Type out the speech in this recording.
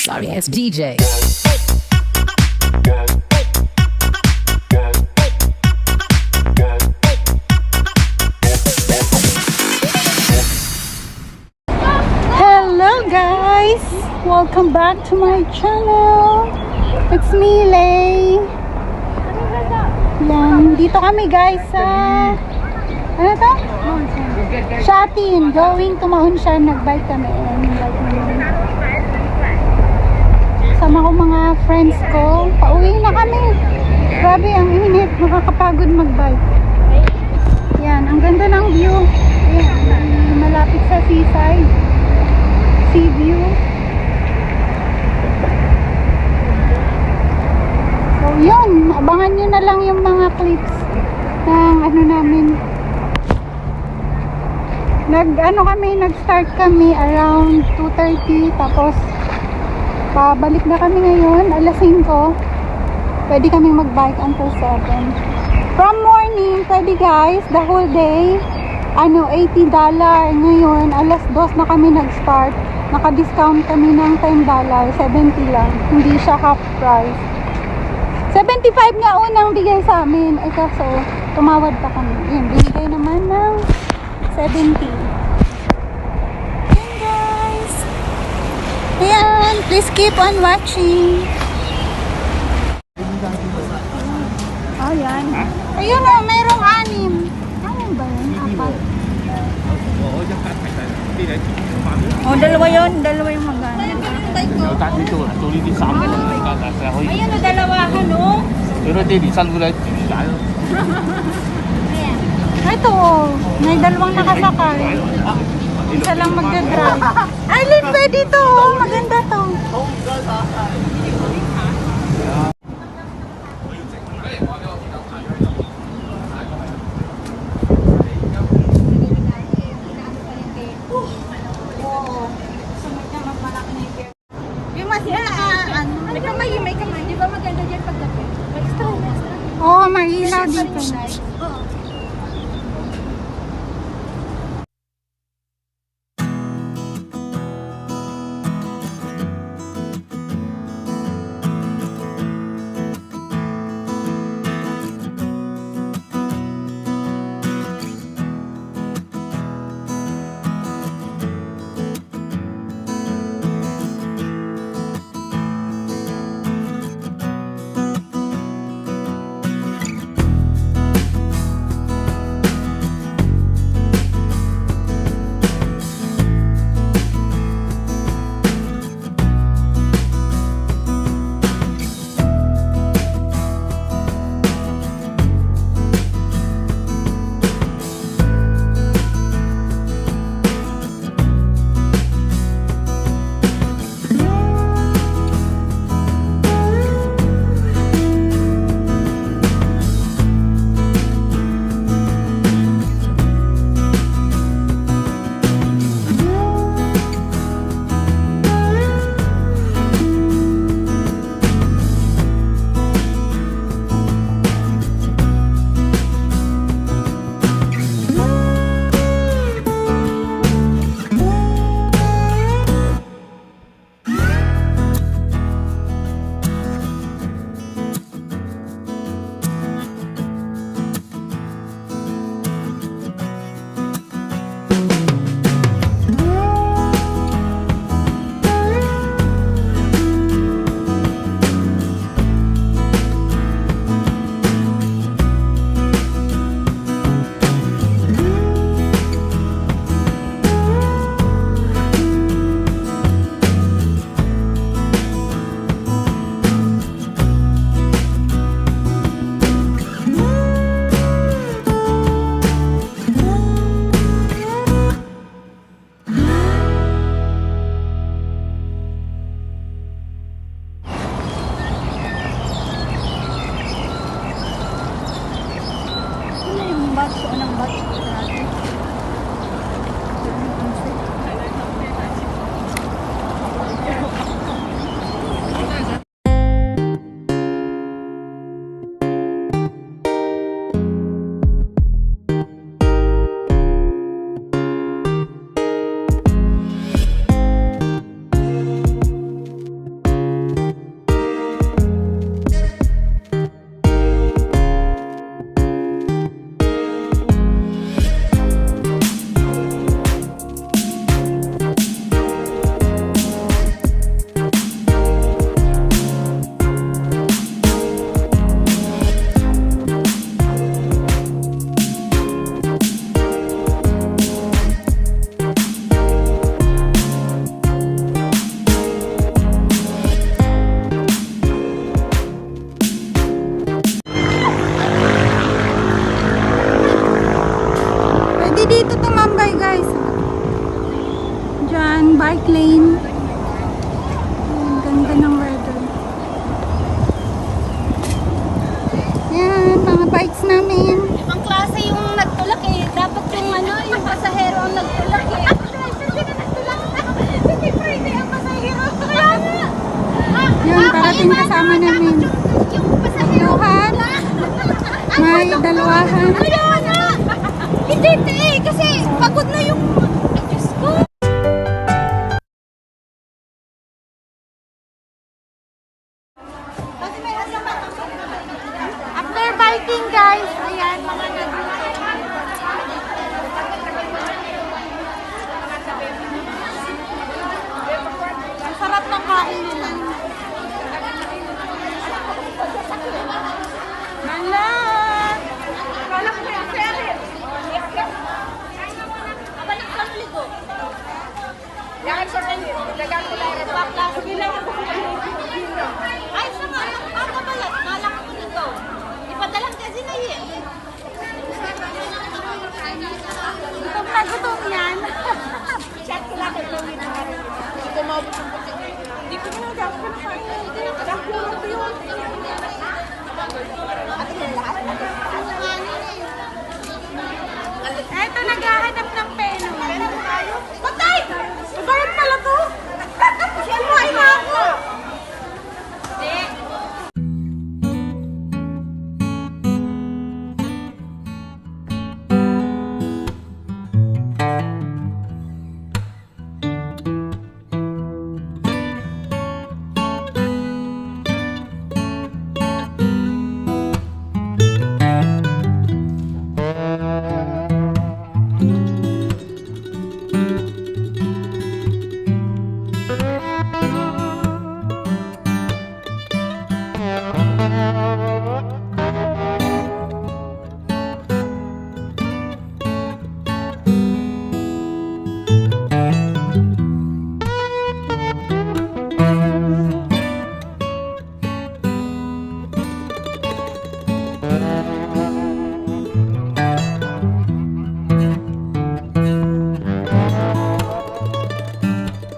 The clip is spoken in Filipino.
sorry ass DJ. Hello guys! Welcome back to my channel. It's me, Lay. Yan, dito kami guys sa ano to? Shatin. Going to Mahunshan. Nag-bike kami. Sama ko mga friends ko. Pauwi na kami. Grabe, ang init. Nakakapagod mag-bike. Yan, ang ganda ng view. Yan, malapit sa seaside. Sea view. So yun, abangan nyo na lang yung mga clips ng ano namin. Nag-start kami around 2:30, tapos pabalik na kami ngayon alas 5. Pwede kaming mag-bike until 7. From morning, pwede guys, the whole day, $80. Ngayon, alas 2 na kami nag-start. Naka-discount kami ng $10, 70 lang. Hindi siya half price. 75 nga unang bigay sa amin. Eh kaso, tumawad pa kami. Yun, binigay naman ng 70. Ayan guys. Ayan, please keep on watching. Ayan. Ayun o, mayroong 6. Ano ba yun? 4. Oh, dalawa yung magana. Ayan o, dalawahan o. Ito o, may dalawang nakasakay. Isa lang magdadrive. Aileen, pwede to. Maganda to. May kamay. Di ba maganda dyan paggabi? Extra. Oo, mailaw dito. ating kasama namin. Yung pasahero. Luhan. May dalawahan. Ayaw na! Hindi, kasi pagod na yung... Ay, Diyos ko! After biking guys, ayan mga ang sarap ng kain nila. Malat! Wala ko yung seri. Abalik sa ligo. Lahat sa ligo. Dagan ko lang. Bakla. Sige lang ako. Ay, sama. Kakabalat. Malak ako nito. Ipadalang kasi na yun. Gutom na gutom yan. Chat ko lang ito. Hindi ko maubos ang puti. Hindi ko na nagawin ko na kain. Chat ko lang ito yun. At yung lahat. Eto, naghahanap ng peno. Patay! Bayan pala to!